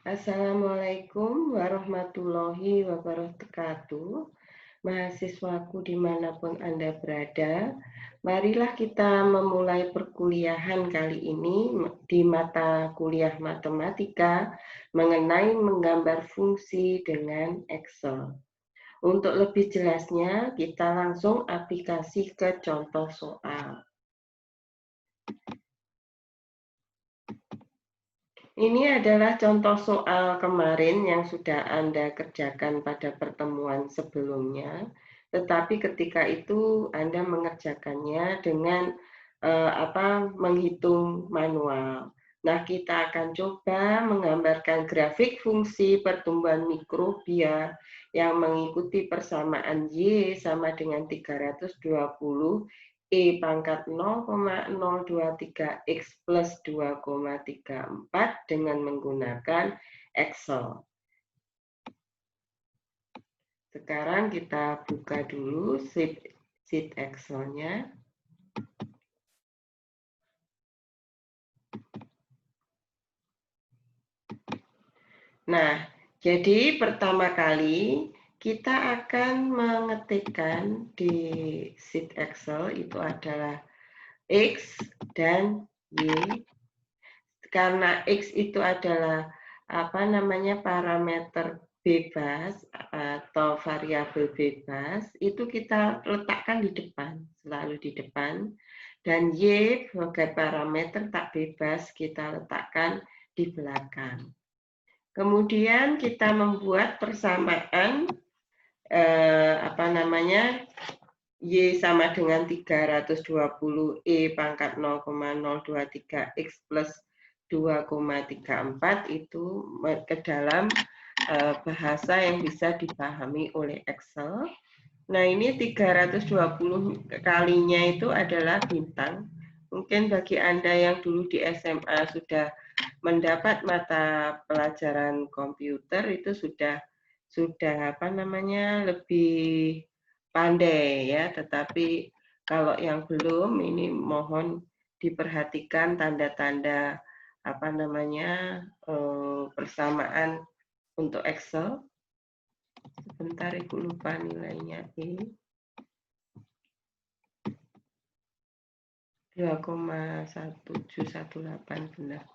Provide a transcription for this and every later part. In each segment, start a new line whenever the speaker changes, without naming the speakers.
Assalamualaikum warahmatullahi wabarakatuh. Mahasiswaku dimanapun Anda berada, marilah kita memulai perkuliahan kali ini di mata kuliah matematika mengenai menggambar fungsi dengan Excel. Untuk lebih jelasnya, kita langsung aplikasi ke contoh soal. Ini adalah contoh soal kemarin yang sudah Anda kerjakan pada pertemuan sebelumnya, tetapi ketika itu Anda mengerjakannya dengan menghitung manual. Nah, kita akan coba menggambarkan grafik fungsi pertumbuhan mikrobia yang mengikuti persamaan Y sama dengan 320 E pangkat 0,023 X plus 2,34 dengan menggunakan Excel. Sekarang kita buka dulu sheet Excel-nya. Nah, jadi pertama kali kita akan mengetikkan di sheet Excel itu adalah X dan Y. Karena X itu adalah parameter bebas atau variabel bebas, itu kita letakkan di depan, selalu di depan. Dan Y sebagai parameter tak bebas kita letakkan di belakang. Kemudian kita membuat persamaan Y sama dengan 320 E pangkat 0,023 X plus 2,34 itu ke dalam bahasa yang bisa dipahami oleh Excel. Nah, ini 320 kalinya itu adalah bintang. Mungkin bagi Anda yang dulu di SMA sudah mendapat mata pelajaran komputer itu sudah lebih pandai ya, tetapi kalau yang belum ini mohon diperhatikan tanda-tanda persamaan untuk Excel. Sebentar, Ibu lupa nilainya E. 2,1718 benar.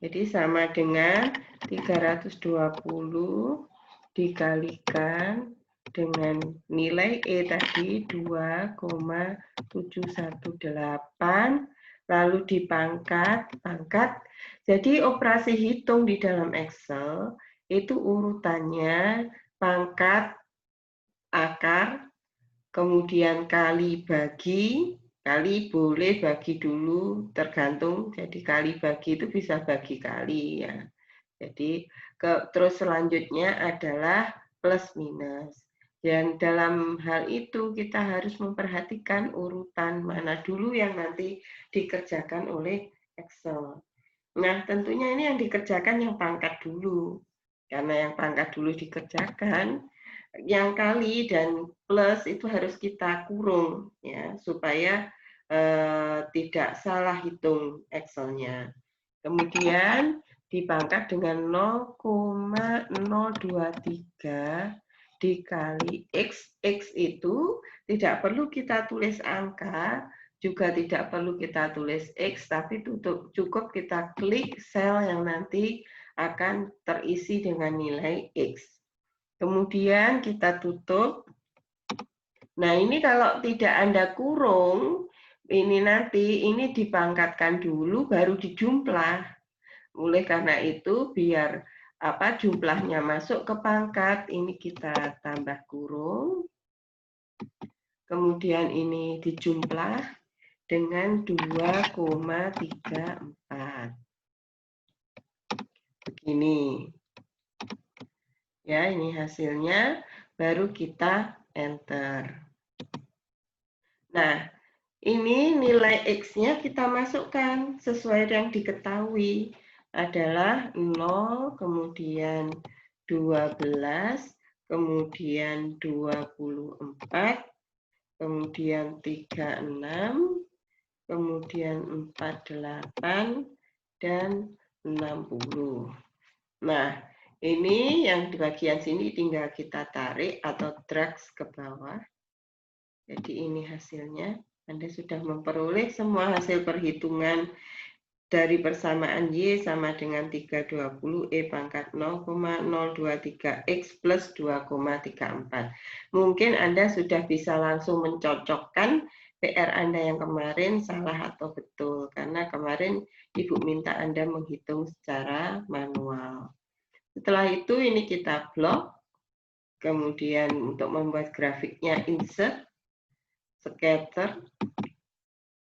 Jadi sama dengan 320 dikalikan dengan nilai E tadi 2,718 lalu dipangkat. Jadi operasi hitung di dalam Excel itu urutannya pangkat, akar, kemudian kali bagi, kali boleh bagi dulu tergantung, jadi kali bagi itu bisa bagi kali ya. Jadi terus selanjutnya adalah plus minus. Dan dalam hal itu kita harus memperhatikan urutan mana dulu yang nanti dikerjakan oleh Excel. Nah, tentunya ini yang dikerjakan yang pangkat dulu. Karena yang pangkat dulu dikerjakan, yang kali dan plus itu harus kita kurung ya supaya tidak salah hitung Excel-nya. Kemudian dipangkat dengan 0,023 dikali X. X itu tidak perlu kita tulis angka, juga tidak perlu kita tulis X, tapi cukup kita klik sel yang nanti akan terisi dengan nilai X. Kemudian kita tutup. Nah, ini kalau tidak Anda kurung, ini nanti ini dipangkatkan dulu baru dijumlah. Oleh karena itu, biar jumlahnya masuk ke pangkat, ini kita tambah kurung. Kemudian ini dijumlah dengan 2,34. Begini. Ya, ini hasilnya, baru kita enter. Nah, ini nilai X-nya kita masukkan sesuai yang diketahui adalah 0, kemudian 12, kemudian 24, kemudian 36, kemudian 48, dan 60. Nah, ini yang di bagian sini tinggal kita tarik atau drag ke bawah. Jadi ini hasilnya. Anda sudah memperoleh semua hasil perhitungan dari persamaan Y sama dengan 320 E pangkat 0,023 X plus 2,34. Mungkin Anda sudah bisa langsung mencocokkan PR Anda yang kemarin salah atau betul. Karena kemarin Ibu minta Anda menghitung secara manual. Setelah itu ini kita blok. Kemudian untuk membuat grafiknya insert, scatter.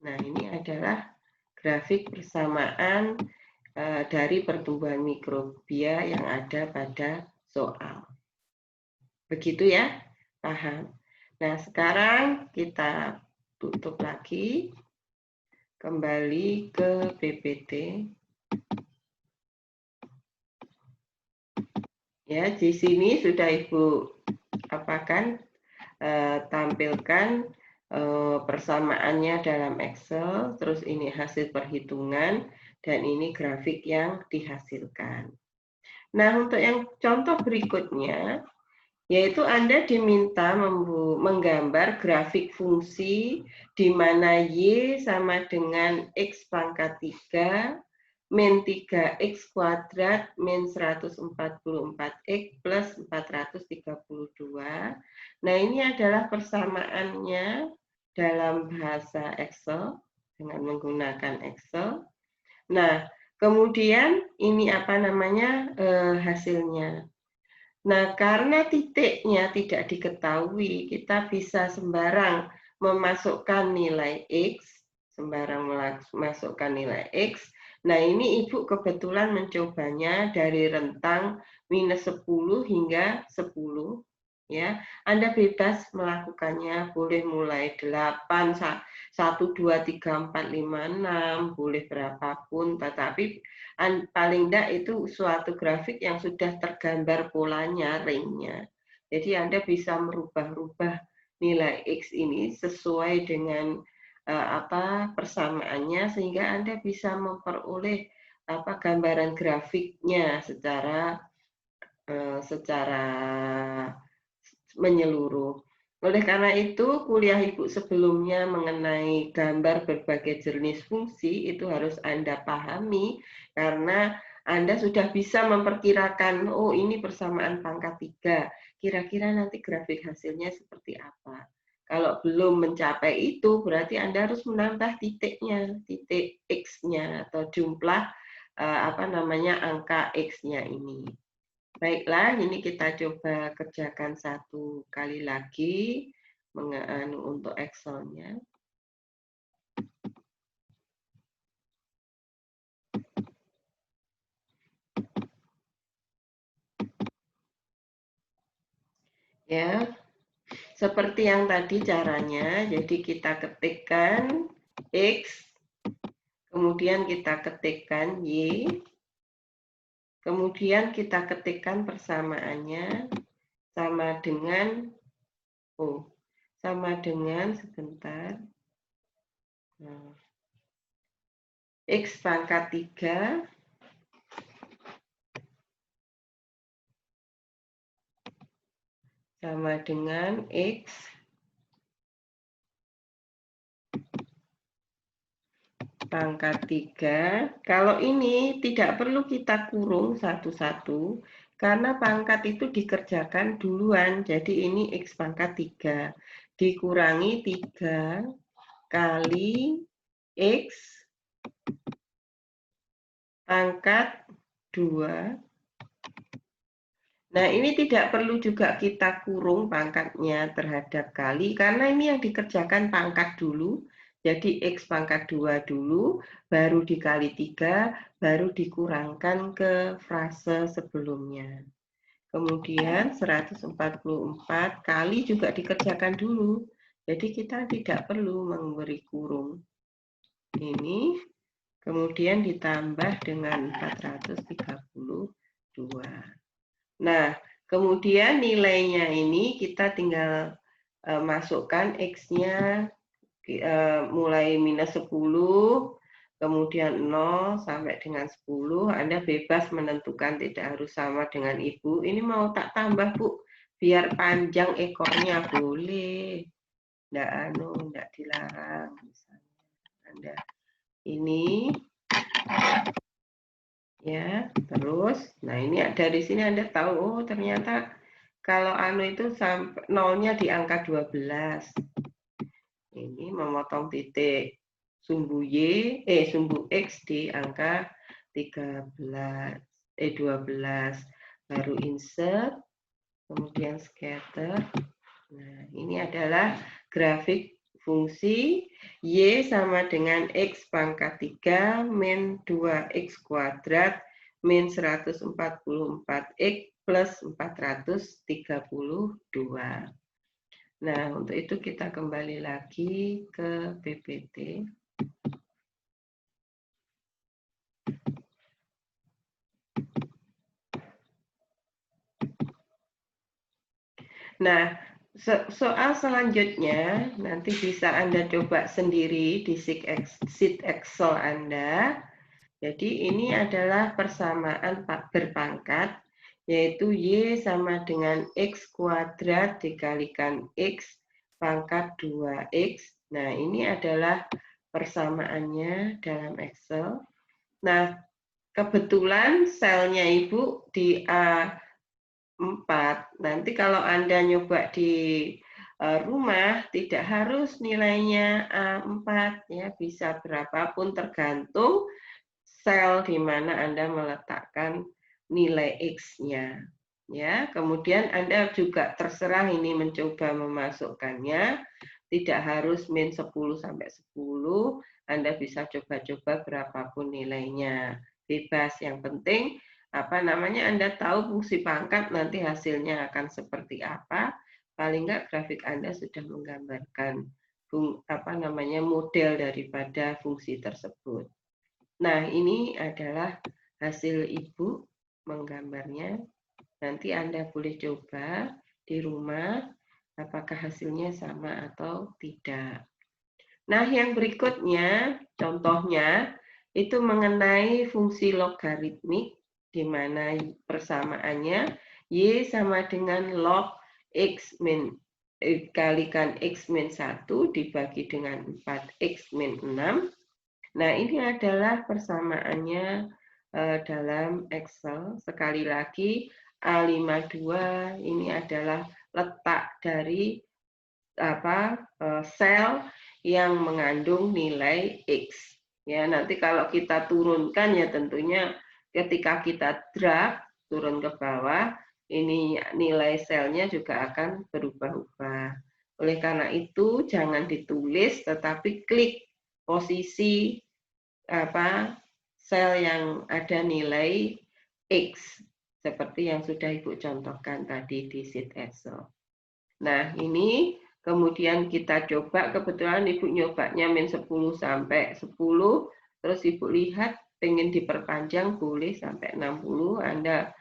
Nah, ini adalah grafik persamaan dari pertumbuhan mikrobia yang ada pada soal. Begitu ya, paham? Nah, sekarang kita tutup lagi, kembali ke PPT. Ya, di sini sudah Ibu apakan tampilkan persamaannya dalam Excel, terus ini hasil perhitungan, dan ini grafik yang dihasilkan. Nah, untuk yang contoh berikutnya, yaitu Anda diminta menggambar grafik fungsi di mana Y sama dengan X pangkat 3 min 3X kuadrat min 144X plus 432. Nah, ini adalah persamaannya dalam bahasa Excel dengan menggunakan Excel. Nah, kemudian ini apa namanya hasilnya. Nah, karena titiknya tidak diketahui, kita bisa sembarang memasukkan nilai X, sembarang memasukkan nilai X. Nah, ini Ibu kebetulan mencobanya dari rentang minus 10 hingga 10. Ya, Anda bebas melakukannya, boleh mulai 8, 1, 2, 3, 4, 5, 6, boleh berapapun, tetapi paling tidak itu suatu grafik yang sudah tergambar polanya, ringnya. Jadi Anda bisa merubah-rubah nilai X ini sesuai dengan persamaannya, sehingga Anda bisa memperoleh gambaran grafiknya secara menyeluruh. Oleh karena itu, kuliah Ibu sebelumnya mengenai gambar berbagai jenis fungsi itu harus Anda pahami, karena Anda sudah bisa memperkirakan, oh ini persamaan pangkat 3, kira-kira nanti grafik hasilnya seperti apa. Kalau belum mencapai itu, berarti Anda harus menambah titiknya, titik X-nya, atau jumlah angka X-nya ini. Baiklah, ini kita coba kerjakan satu kali lagi untuk Excel-nya. Ya, seperti yang tadi caranya. Jadi kita ketikkan X, kemudian kita ketikkan Y, kemudian kita ketikkan persamaannya sama dengan sebentar. Nah, X pangkat 3 sama dengan X pangkat 3. Kalau ini tidak perlu kita kurung satu-satu, karena pangkat itu dikerjakan duluan. Jadi ini X pangkat 3. Dikurangi 3 kali X pangkat 2. Nah, ini tidak perlu juga kita kurung pangkatnya terhadap kali, karena ini yang dikerjakan pangkat dulu. Jadi X pangkat 2 dulu, baru dikali 3, baru dikurangkan ke frase sebelumnya. Kemudian 144 kali juga dikerjakan dulu. Jadi kita tidak perlu memberi kurung. Ini kemudian ditambah dengan 432. Nah, kemudian nilainya ini kita tinggal masukkan X-nya mulai minus 10, kemudian 0 sampai dengan 10, Anda bebas menentukan, tidak harus sama dengan Ibu. Ini mau tak tambah, Bu, biar panjang ekornya, boleh. Nggak dilarang. Misalnya Anda ini, ya, terus, nah ini dari sini Anda tahu, oh ternyata kalau itu sampai nolnya di angka 12. Ini memotong titik sumbu sumbu X di angka 12. Baru insert, kemudian scatter. Nah, ini adalah grafik fungsi Y sama dengan X pangkat 3 min 2X kuadrat min 144X plus 432. Nah, untuk itu kita kembali lagi ke PPT. Nah, soal selanjutnya nanti bisa Anda coba sendiri di sheet Excel Anda. Jadi ini adalah persamaan berpangkat, yaitu Y sama dengan X kuadrat dikalikan X pangkat 2X. Nah, ini adalah persamaannya dalam Excel. Nah, kebetulan selnya Ibu di A4. Nanti kalau Anda nyoba di rumah, tidak harus nilainya A4, ya, bisa berapapun tergantung sel di mana Anda meletakkan nilai X-nya. Ya, kemudian Anda juga terserah ini mencoba memasukkannya, tidak harus min 10 sampai 10, Anda bisa coba-coba berapapun nilainya. Bebas, yang penting Anda tahu fungsi pangkat nanti hasilnya akan seperti apa. Paling enggak grafik Anda sudah menggambarkan model daripada fungsi tersebut. Nah, ini adalah hasil Ibu menggambarnya. Nanti Anda boleh coba di rumah, apakah hasilnya sama atau tidak. Nah, yang berikutnya, contohnya, itu mengenai fungsi logaritmik, di mana persamaannya Y sama dengan log X kalikan X min 1 dibagi dengan 4X min 6. Nah, ini adalah persamaannya dalam Excel. Sekali lagi, A52 ini adalah letak dari sel yang mengandung nilai X. Ya, nanti kalau kita turunkan, ya tentunya ketika kita drag turun ke bawah, ini nilai selnya juga akan berubah-ubah. Oleh karena itu, jangan ditulis, tetapi klik posisi sel yang ada nilai X, seperti yang sudah Ibu contohkan tadi di sheet Excel. Nah, ini kemudian kita coba, kebetulan Ibu nyobanya min 10 sampai 10, terus Ibu lihat pengen diperpanjang boleh sampai 60, Anda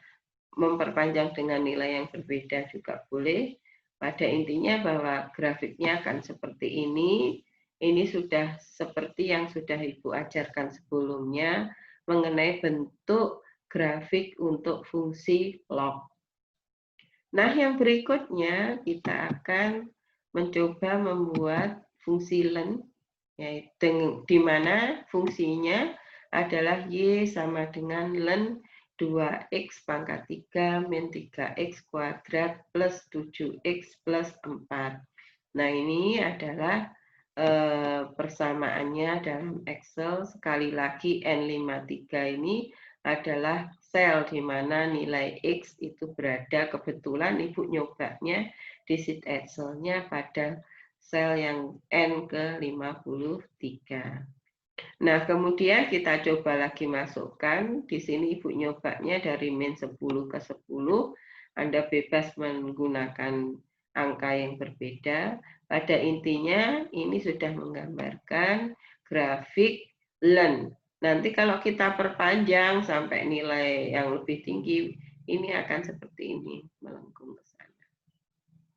memperpanjang dengan nilai yang berbeda juga boleh. Pada intinya bahwa grafiknya akan seperti ini. Ini sudah seperti yang sudah Ibu ajarkan sebelumnya mengenai bentuk grafik untuk fungsi log. Nah, yang berikutnya kita akan mencoba membuat fungsi len, yaitu di mana fungsinya adalah Y sama dengan len 2X pangkat 3 min 3X kuadrat plus 7X plus 4. Nah, ini adalah persamaannya dalam Excel. Sekali lagi, N53 ini adalah sel di mana nilai X itu berada. Kebetulan Ibu nyobanya di sheet Excel-nya pada sel yang N ke-53. Nah, kemudian kita coba lagi masukkan. Di sini Ibu nyobanya dari min 10 ke 10. Anda bebas menggunakan angka yang berbeda. Pada intinya, ini sudah menggambarkan grafik len. Nanti kalau kita perpanjang sampai nilai yang lebih tinggi, ini akan seperti ini, melengkung ke sana.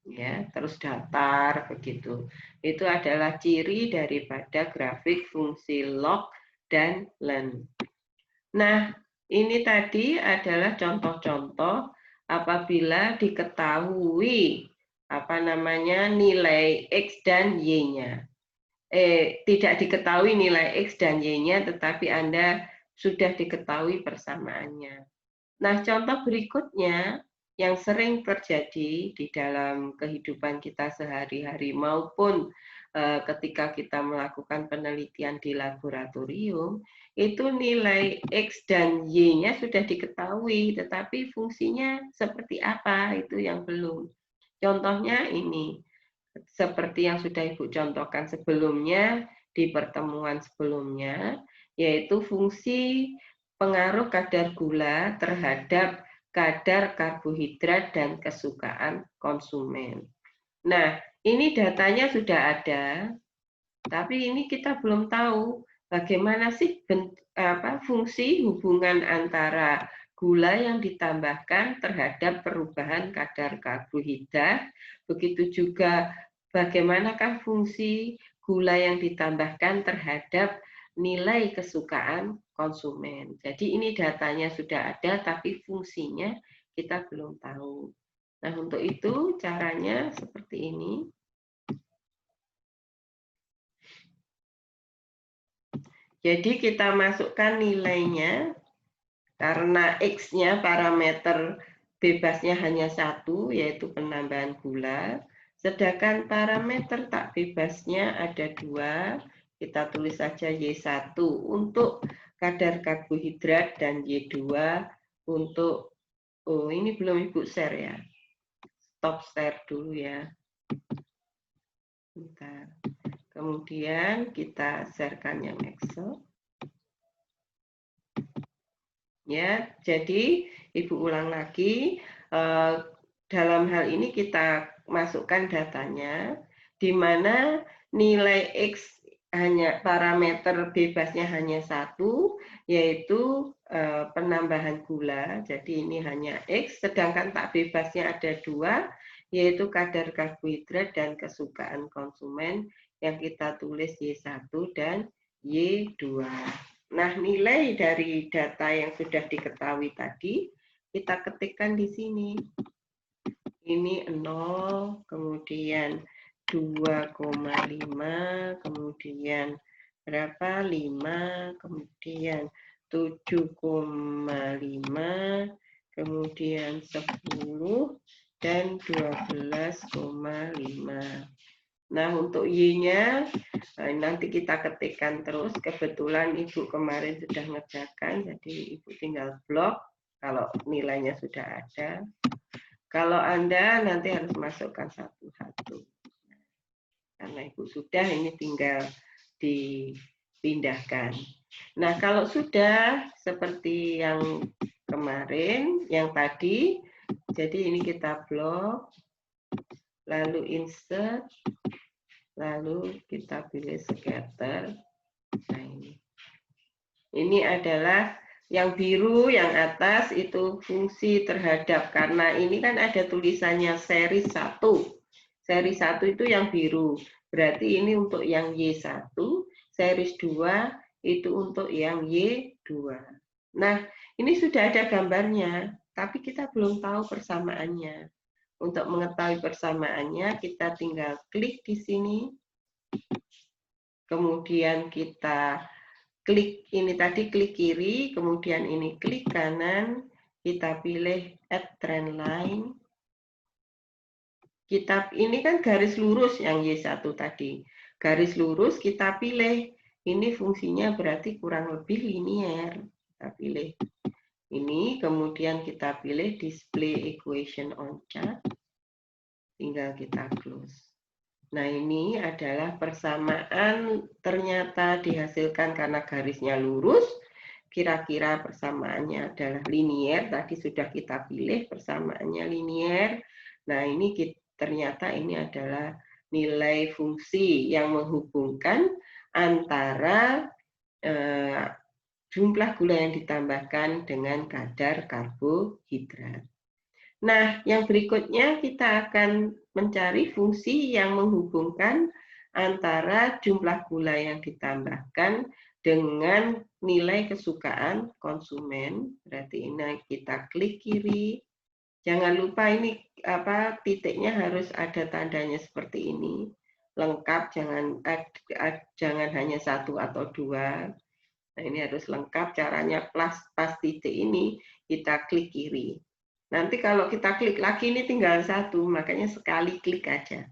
Ya, terus datar begitu. Itu adalah ciri daripada grafik fungsi log dan ln. Nah, ini tadi adalah contoh-contoh apabila diketahui nilai X dan Y-nya. Tidak diketahui nilai X dan Y-nya, tetapi Anda sudah diketahui persamaannya. Nah, contoh berikutnya yang sering terjadi di dalam kehidupan kita sehari-hari maupun ketika kita melakukan penelitian di laboratorium, itu nilai X dan Y-nya sudah diketahui, tetapi fungsinya seperti apa itu yang belum. Contohnya ini, seperti yang sudah Ibu contohkan sebelumnya di pertemuan sebelumnya, yaitu fungsi pengaruh kadar gula terhadap kadar karbohidrat dan kesukaan konsumen. Nah, ini datanya sudah ada, tapi ini kita belum tahu bagaimana sih fungsi hubungan antara gula yang ditambahkan terhadap perubahan kadar karbohidrat, begitu juga bagaimanakah fungsi gula yang ditambahkan terhadap nilai kesukaan konsumen. Jadi ini datanya sudah ada, tapi fungsinya kita belum tahu. Nah, untuk itu caranya seperti ini. Jadi kita masukkan nilainya, karena X-nya parameter bebasnya hanya satu, yaitu penambahan gula, sedangkan parameter tak bebasnya ada dua, kita tulis saja Y1 untuk kadar karbohidrat dan Y2 untuk, ini belum Ibu share ya, stop share dulu ya. Bentar. Kemudian kita sharekan yang Excel. Ya, jadi Ibu ulang lagi, dalam hal ini kita masukkan datanya, di mana nilai X hanya parameter bebasnya hanya satu, yaitu penambahan gula. Jadi ini hanya X, sedangkan tak bebasnya ada dua, yaitu kadar karbohidrat dan kesukaan konsumen yang kita tulis Y1 dan Y2. Nah, nilai dari data yang sudah diketahui tadi, kita ketikkan di sini. Ini 0, kemudian 2,5, kemudian berapa? 5, kemudian 7,5, kemudian 10, dan 12,5. Nah, untuk Y-nya nanti kita ketikkan terus. Kebetulan Ibu kemarin sudah ngerjakan, jadi Ibu tinggal blok kalau nilainya sudah ada. Kalau Anda nanti harus masukkan satu-satu. Karena Ibu sudah, ini tinggal dipindahkan. Nah, kalau sudah seperti yang kemarin, yang tadi, jadi ini kita blok, lalu insert, lalu kita pilih scatter. Nah, ini adalah yang biru, yang atas itu fungsi terhadap, karena ini kan ada tulisannya seri 1. Seri 1 itu yang biru, berarti ini untuk yang Y1, seri 2 itu untuk yang Y2. Nah, ini sudah ada gambarnya, tapi kita belum tahu persamaannya. Untuk mengetahui persamaannya, kita tinggal klik di sini. Kemudian kita klik ini tadi, klik kiri, kemudian ini klik kanan, kita pilih add trend line. Ini kan garis lurus yang Y1 tadi. Garis lurus kita pilih. Ini fungsinya berarti kurang lebih linear. Kita pilih ini, kemudian kita pilih display equation on chart. Tinggal kita close. Nah, ini adalah persamaan ternyata dihasilkan karena garisnya lurus. Kira-kira persamaannya adalah linear. Tadi sudah kita pilih persamaannya linear. Nah, ini ternyata ini adalah nilai fungsi yang menghubungkan antara jumlah gula yang ditambahkan dengan kadar karbohidrat. Nah, yang berikutnya kita akan mencari fungsi yang menghubungkan antara jumlah gula yang ditambahkan dengan nilai kesukaan konsumen. Berarti ini kita klik kiri. Jangan lupa ini titiknya harus ada tandanya seperti ini. Lengkap, jangan hanya 1 atau 2. Nah, ini harus lengkap. Caranya pas titik ini kita klik kiri. Nanti kalau kita klik lagi ini tinggal 1, makanya sekali klik aja.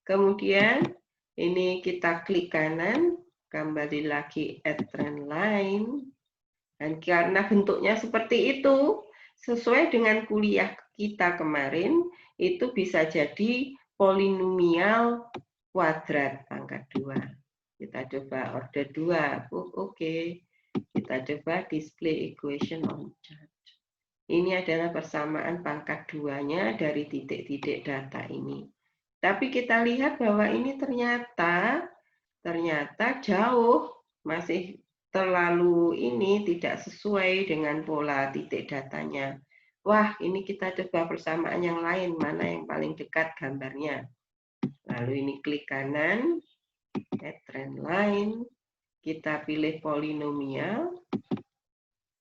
Kemudian ini kita klik kanan, kembali lagi add trend line. Dan karena bentuknya seperti itu, sesuai dengan kuliah kita kemarin, itu bisa jadi polinomial kuadrat pangkat 2. Kita coba order 2. Oke. Kita coba display equation on chart. Ini adalah persamaan pangkat 2-nya dari titik-titik data ini. Tapi kita lihat bahwa ini ternyata jauh, masih terlalu tidak sesuai dengan pola titik datanya. Wah, ini kita coba persamaan yang lain, mana yang paling dekat gambarnya. Lalu ini klik kanan, add trend line, kita pilih polinomial.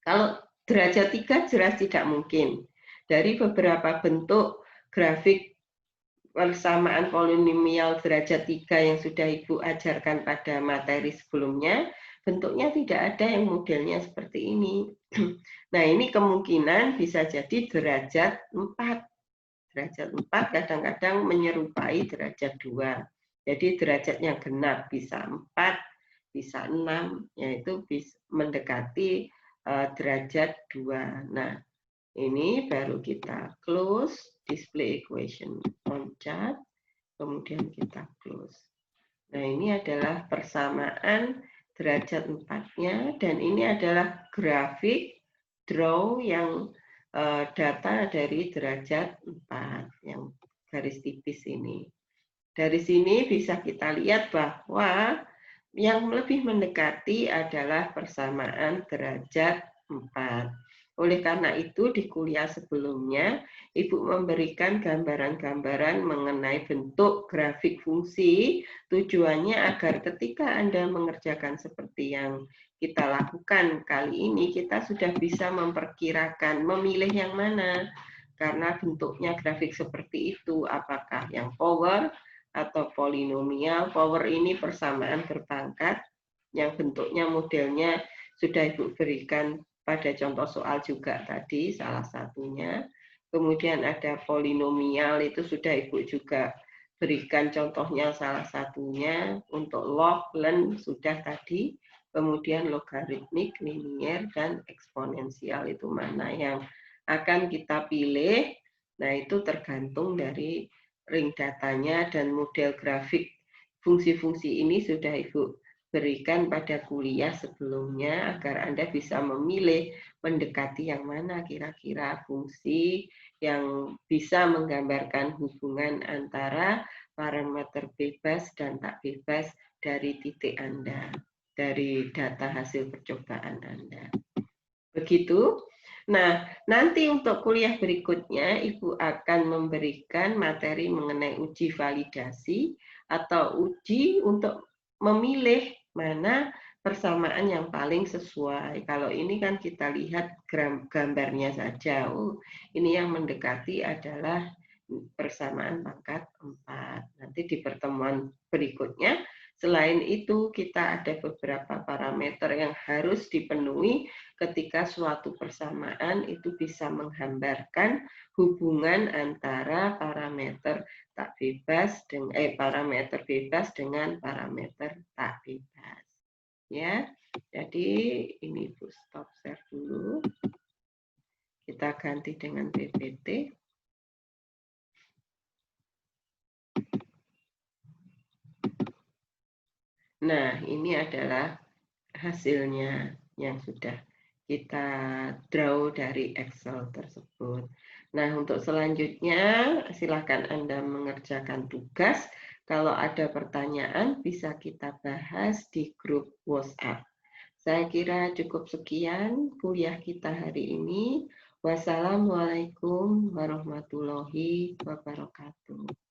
Kalau derajat 3 jelas tidak mungkin. Dari beberapa bentuk grafik persamaan polinomial derajat 3 yang sudah Ibu ajarkan pada materi sebelumnya, bentuknya tidak ada yang modelnya seperti ini. Nah, ini kemungkinan bisa jadi derajat 4. Derajat 4 kadang-kadang menyerupai derajat 2. Jadi derajatnya genap, bisa 4, bisa 6, yaitu bisa mendekati derajat 2. Nah, ini baru kita close display equation on chart, kemudian kita close. Nah, ini adalah persamaan derajat 4-nya, dan ini adalah grafik draw yang data dari derajat 4, yang garis tipis ini. Dari sini bisa kita lihat bahwa yang lebih mendekati adalah persamaan derajat 4. Oleh karena itu, di kuliah sebelumnya, Ibu memberikan gambaran-gambaran mengenai bentuk grafik fungsi, tujuannya agar ketika Anda mengerjakan seperti yang kita lakukan kali ini, kita sudah bisa memperkirakan, memilih yang mana, karena bentuknya grafik seperti itu, apakah yang power atau polinomial. Power ini persamaan berpangkat, yang bentuknya modelnya sudah Ibu berikan pada contoh soal juga tadi, salah satunya. Kemudian ada polinomial, itu sudah Ibu juga berikan contohnya salah satunya. Untuk log, len, sudah tadi. Kemudian logaritmik, linier, dan eksponensial itu mana yang akan kita pilih. Nah, itu tergantung dari ring datanya dan model grafik fungsi-fungsi ini sudah Ibu berikan pada kuliah sebelumnya agar Anda bisa memilih mendekati yang mana kira-kira fungsi yang bisa menggambarkan hubungan antara parameter bebas dan tak bebas dari titik Anda, dari data hasil percobaan Anda. Begitu. Nah, nanti untuk kuliah berikutnya, Ibu akan memberikan materi mengenai uji validasi atau uji untuk memilih mana persamaan yang paling sesuai. Kalau ini kan kita lihat gambarnya saja. Oh, ini yang mendekati adalah persamaan pangkat 4. Nanti di pertemuan berikutnya, selain itu kita ada beberapa parameter yang harus dipenuhi ketika suatu persamaan itu bisa menggambarkan hubungan antara parameter tak bebas dengan parameter bebas dengan parameter tak bebas. Ya. Jadi ini Ibu stop share dulu. Kita ganti dengan PPT. Nah, ini adalah hasilnya yang sudah kita draw dari Excel tersebut. Nah, untuk selanjutnya silakan Anda mengerjakan tugas. Kalau ada pertanyaan bisa kita bahas di grup WhatsApp. Saya kira cukup sekian kuliah kita hari ini. Wassalamualaikum warahmatullahi wabarakatuh.